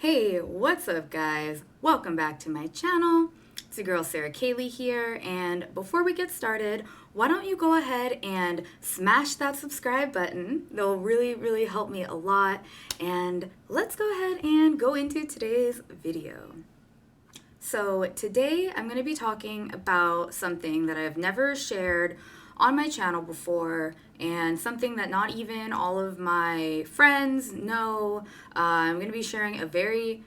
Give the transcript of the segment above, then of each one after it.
Hey, what's up guys? Welcome back to my channel. It's your girl Sarah Kaylee here, and before we get started, why don't you go ahead and smash that subscribe button. They'll really help me a lot, and let's go ahead and go into today's video. So today I'm going to be talking about something that I've never shared on my channel before, and something that not even all of my friends know. I'm going to be sharing a very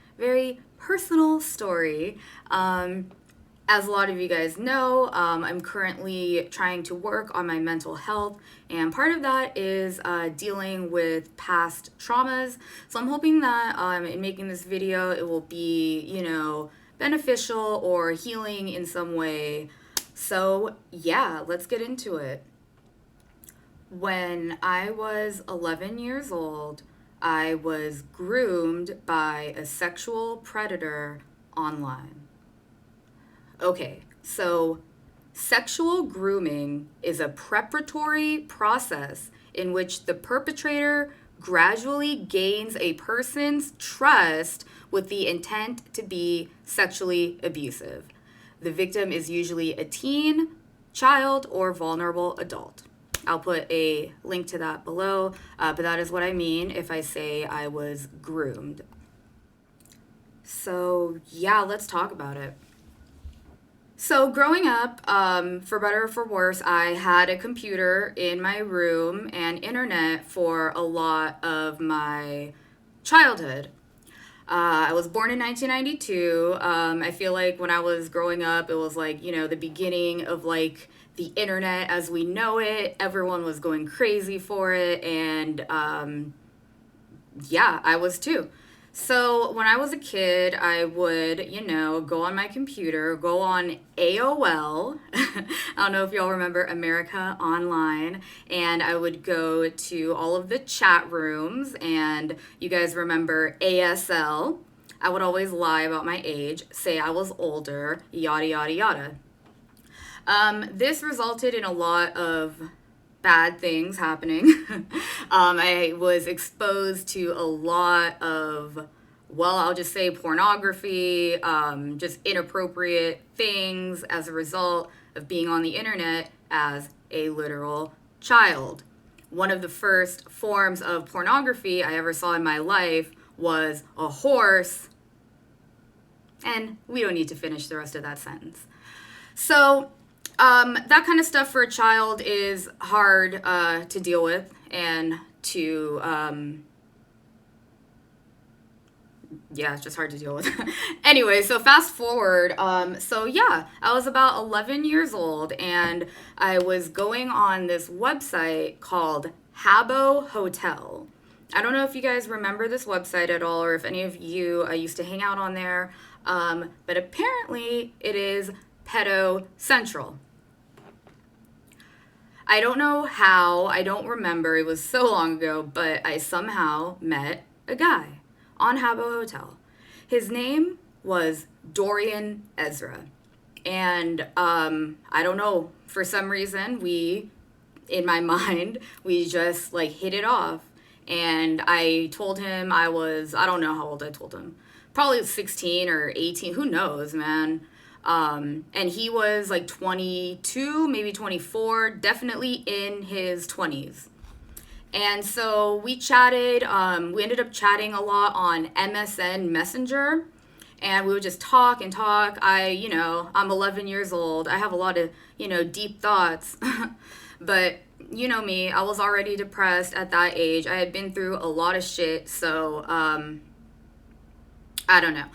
personal story. As a lot of you guys know, I'm currently trying to work on my mental health, and part of that is dealing with past traumas. So I'm hoping that in making this video, it will be, beneficial or healing in some way. So yeah, let's get into it. When I was 11 years old, I was groomed by a sexual predator online. Okay, so sexual grooming is a preparatory process in which the perpetrator gradually gains a person's trust with the intent to be sexually abusive. The victim is usually a teen, child, or vulnerable adult. I'll put a link to that below, but that is what I mean if I say I was groomed. So yeah, let's talk about it. So growing up, for better or for worse, I had a computer in my room and internet for a lot of my childhood. I was born in 1992. I feel like when I was growing up, it was like, the beginning of like the internet as we know it. Everyone was going crazy for it. And yeah, I was too. So when I was a kid, I would, go on my computer, go on AOL. I don't know if y'all remember America Online. And I would go to all of the chat rooms. And you guys remember ASL. I would always lie about my age, say I was older, yada, yada, yada. This resulted in a lot of bad things happening. I was exposed to a lot of, I'll just say pornography, just inappropriate things as a result of being on the internet as a literal child. One of the first forms of pornography I ever saw in my life was a horse, and we don't need to finish the rest of that sentence. So that kind of stuff for a child is hard to deal with and to, it's just hard to deal with. Anyway, so fast forward. So yeah, I was about 11 years old, and I was going on this website called Habbo Hotel. I don't know if you guys remember this website at all, or if any of you used to hang out on there, but apparently it is pedo central. I don't know how, I don't remember, it was so long ago, but I somehow met a guy on Habbo Hotel. His name was Dorian Ezra. And I don't know, for some reason, in my mind, we just like hit it off. And I told him I don't know how old I told him. Probably 16 or 18, who knows, man. And he was like 22, maybe 24, definitely in his 20s. And so we chatted, we ended up chatting a lot on MSN Messenger, and we would just talk and talk. I'm 11 years old. I have a lot of, deep thoughts, but you know me, I was already depressed at that age. I had been through a lot of shit, so, I don't know.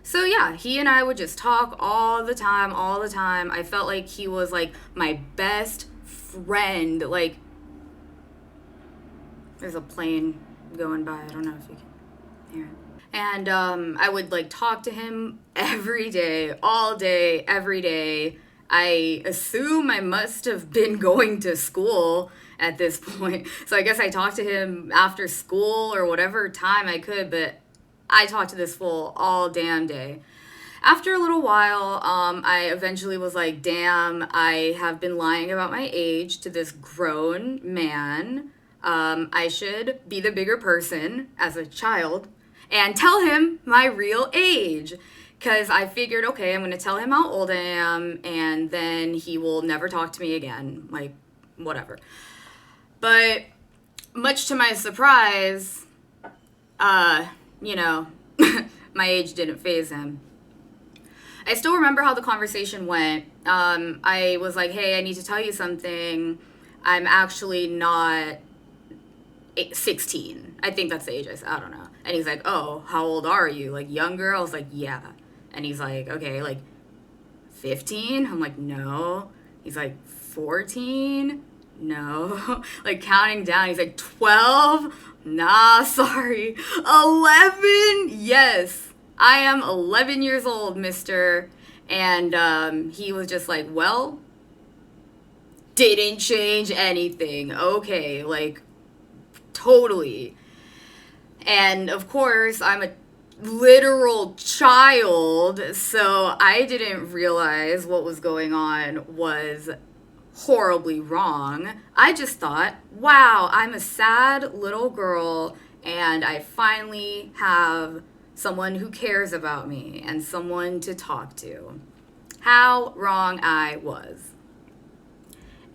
So yeah, he and I would just talk all the time. I felt like he was like my best friend. Like, there's a plane going by. I don't know if you can hear it. And I would like talk to him every day, all day, every day. I assume I must have been going to school at this point. So I guess I talked to him after school or whatever time I could, but I talked to this fool all damn day. After a little while, I eventually was like, damn, I have been lying about my age to this grown man. I should be the bigger person as a child and tell him my real age. Because I figured, okay, I'm going to tell him how old I am, and then he will never talk to me again. Like, whatever. But much to my surprise, you know, my age didn't faze him. I still remember how the conversation went. I was like, hey, I need to tell you something. I'm actually not 16. I think that's the age I said. I don't know. And he's like, oh, how old are you? Like, younger? I was like, yeah. And he's like, okay, like 15? I'm like, no. He's like, 14? No. Like, counting down. He's like, 12? Nah, sorry. 11? Yes. I am 11 years old, mister. And he was just like, well, didn't change anything. Okay, like, totally. And of course, I'm a literal child, so I didn't realize what was going on was horribly wrong. I just thought, wow, I'm a sad little girl, and I finally have someone who cares about me and someone to talk to. How wrong I was.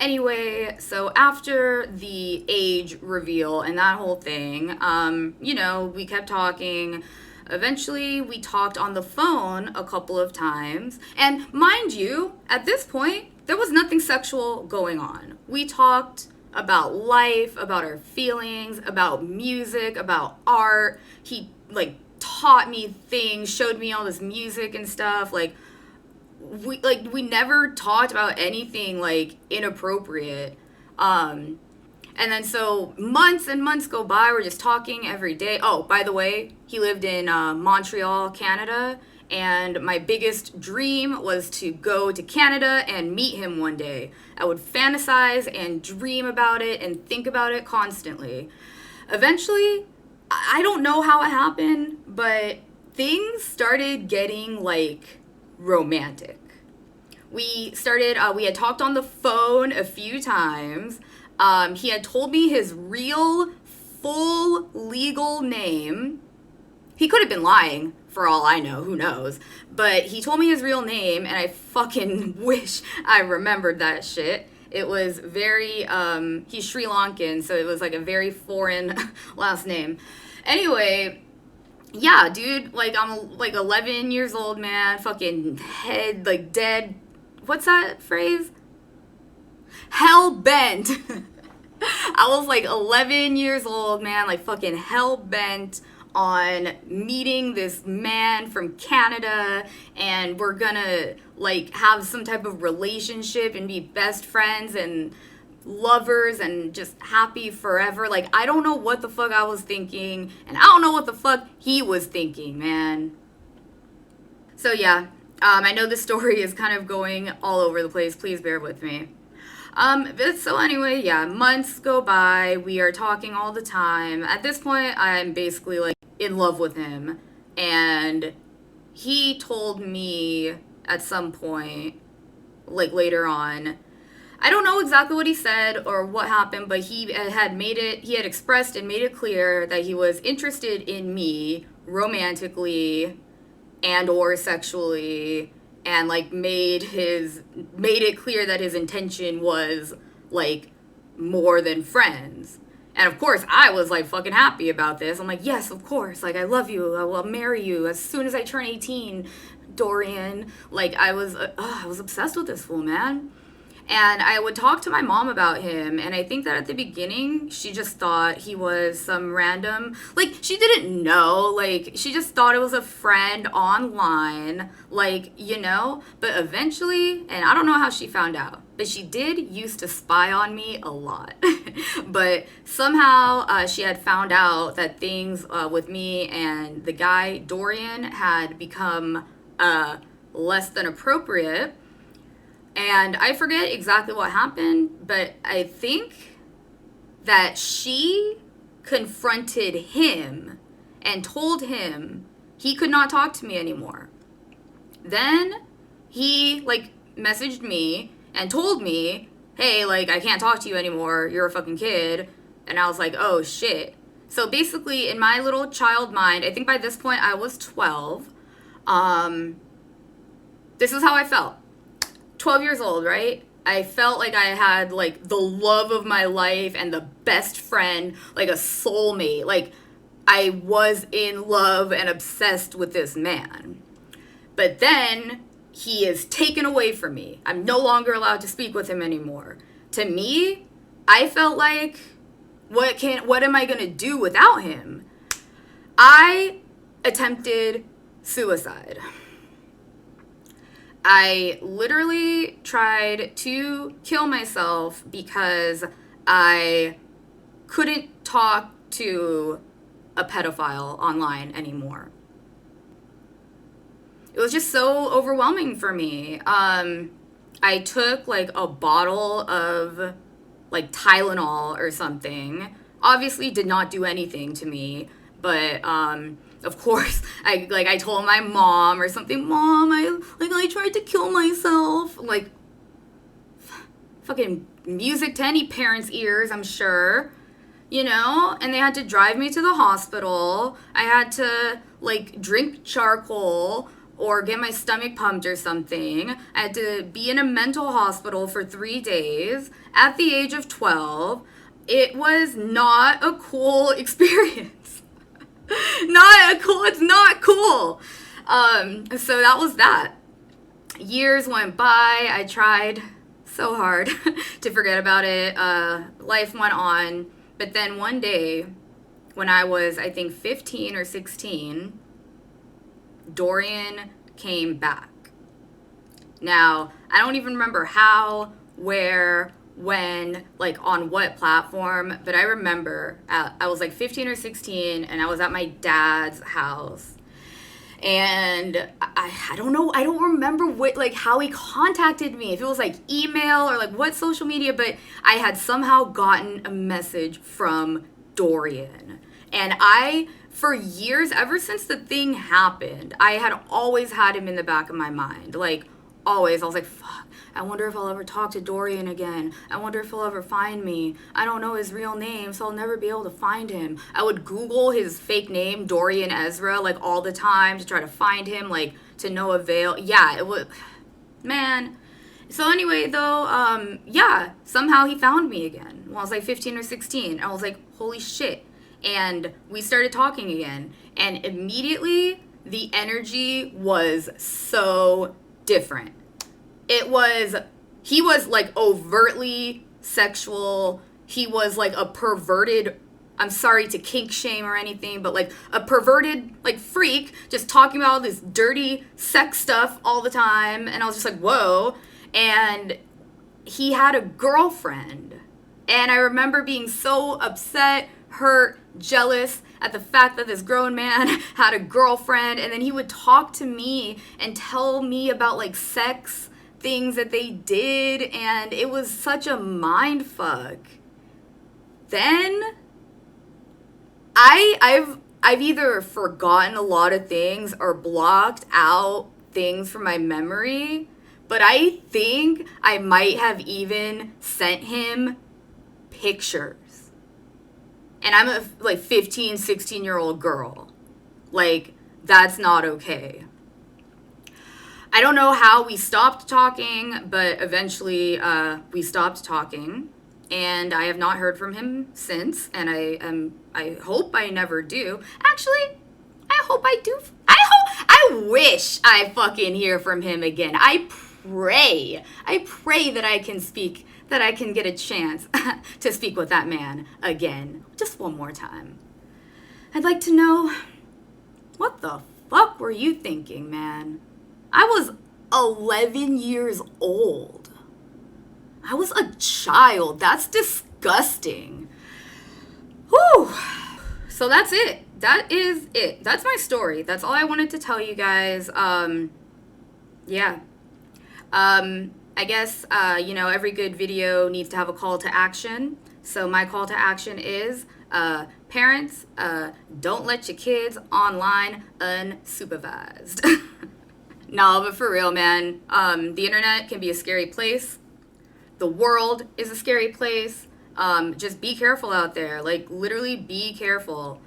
Anyway, so after the age reveal and that whole thing, you know, we kept talking. Eventually, we talked on the phone a couple of times. And mind you, at this point, there was nothing sexual going on. We talked about life, about our feelings, about music, about art. He, like, taught me things, showed me all this music and stuff. We never talked about anything, like, inappropriate. And then so months and months go by. We're just talking every day. Oh, by the way, he lived in Montreal, Canada. And my biggest dream was to go to Canada and meet him one day. I would fantasize and dream about it and think about it constantly. Eventually, I don't know how it happened, but things started getting, like, romantic. We had talked on the phone a few times. He had told me his real, full legal name. He could have been lying, for all I know, who knows. But he told me his real name, and I fucking wish I remembered that shit. It was very, he's Sri Lankan, so it was like a very foreign last name. Anyway, yeah, dude, like, I'm like 11 years old, man, fucking head, like, dead. What's that phrase? Hell bent. I was like 11 years old, man, like fucking hell bent on meeting this man from Canada, and we're gonna, like, have some type of relationship and be best friends and lovers and just happy forever. Like, I don't know what the fuck I was thinking, and I don't know what the fuck he was thinking, man. So yeah, I know this story is kind of going all over the place. Please bear with me. But so anyway, yeah, months go by. We are talking all the time. At this point, I'm basically, like, in love with him. And he told me at some point, like, later on, I don't know exactly what he said or what happened, but he had expressed and made it clear that he was interested in me romantically and or sexually, and, like, made it clear that his intention was, like, more than friends. And of course, I was, like, fucking happy about this. I'm like, yes, of course, like, I love you, I will marry you as soon as I turn 18, Dorian. Like, I was obsessed with this fool, man. And I would talk to my mom about him, and I think that at the beginning, she just thought he was some random, like, she didn't know, like, she just thought it was a friend online, like, you know, but eventually, and I don't know how she found out, but she did used to spy on me a lot. But somehow she had found out that things with me and the guy, Dorian, had become less than appropriate. And I forget exactly what happened, but I think that she confronted him and told him he could not talk to me anymore. Then he, like, messaged me and told me, hey, like, I can't talk to you anymore. You're a fucking kid. And I was like, oh shit. So basically, in my little child mind, I think by this point I was 12. This is how I felt. 12 years old, right? I felt like I had like the love of my life and the best friend, like a soulmate. Like I was in love and obsessed with this man. But then he is taken away from me. I'm no longer allowed to speak with him anymore. To me, I felt like, what am I going to do without him? I attempted suicide. I literally tried to kill myself because I couldn't talk to a pedophile online anymore. It was just so overwhelming for me. I took like a bottle of like Tylenol or something. Obviously did not do anything to me, but of course I told my mom or something, Mom, I tried to kill myself. Like fucking music to any parent's ears, I'm sure. You know, and they had to drive me to the hospital. I had to like drink charcoal or get my stomach pumped or something. I had to be in a mental hospital for 3 days at the age of 12. It was not a cool experience. It's not cool. So that was that. Years went by. I tried so hard to forget about it. Life went on. But then one day, when I was, I think, 15 or 16, Dorian came back. Now, I don't even remember how, where, when, like on what platform, but I remember I was like 15 or 16 and I was at my dad's house. And I don't know, I don't remember what, like how he contacted me, if it was like email or like what social media, but I had somehow gotten a message from Dorian. And for years, ever since the thing happened, I had always had him in the back of my mind. Like, always. I was like, fuck, I wonder if I'll ever talk to Dorian again. I wonder if he'll ever find me. I don't know his real name, so I'll never be able to find him. I would Google his fake name, Dorian Ezra, like all the time to try to find him, like to no avail. Yeah, it was, man. So anyway, though, yeah, somehow he found me again when I was like 15 or 16. I was like, holy shit. And we started talking again. And immediately, the energy was so different. He was like overtly sexual. He was like a perverted, I'm sorry to kink shame or anything, but like a perverted like freak, just talking about all this dirty sex stuff all the time. And I was just like, whoa. And he had a girlfriend. And I remember being so upset, hurt, jealous at the fact that this grown man had a girlfriend. And then he would talk to me and tell me about like sex things that they did. And it was such a mind fuck. Then I've either forgotten a lot of things or blocked out things from my memory. But I think I might have even sent him pictures. And I'm a like 15, 16-year-old girl. Like, that's not okay. I don't know how we stopped talking, but eventually we stopped talking. And I have not heard from him since. And I hope I never do. Actually, I hope I do. I wish I fucking hear from him again. I pray that I can get a chance to speak with that man again. Just one more time. I'd like to know, what the fuck were you thinking, man? I was 11 years old. I was a child. That's disgusting. Whew. So that's it. That is it. That's my story. That's all I wanted to tell you guys. Yeah. I guess, every good video needs to have a call to action. So my call to action is, parents, don't let your kids online unsupervised. No, but for real, man, the internet can be a scary place. The world is a scary place. Just be careful out there. Like, literally be careful.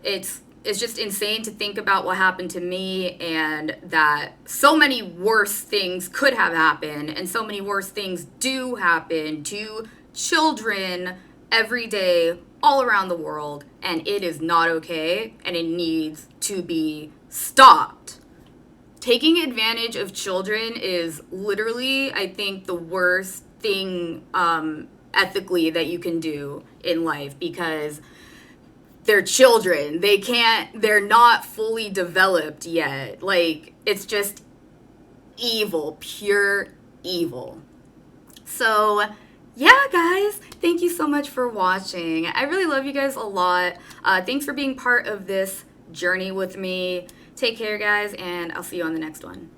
It's just insane to think about what happened to me, and that so many worse things could have happened, and so many worse things do happen to children every day all around the world, and it is not okay, and it needs to be stopped. Taking advantage of children is literally, I think, the worst thing ethically that you can do in life, because they're children. They're not fully developed yet. Like, it's just evil, pure evil. So, yeah, guys, thank you so much for watching. I really love you guys a lot. Thanks for being part of this journey with me. Take care, guys, and I'll see you on the next one.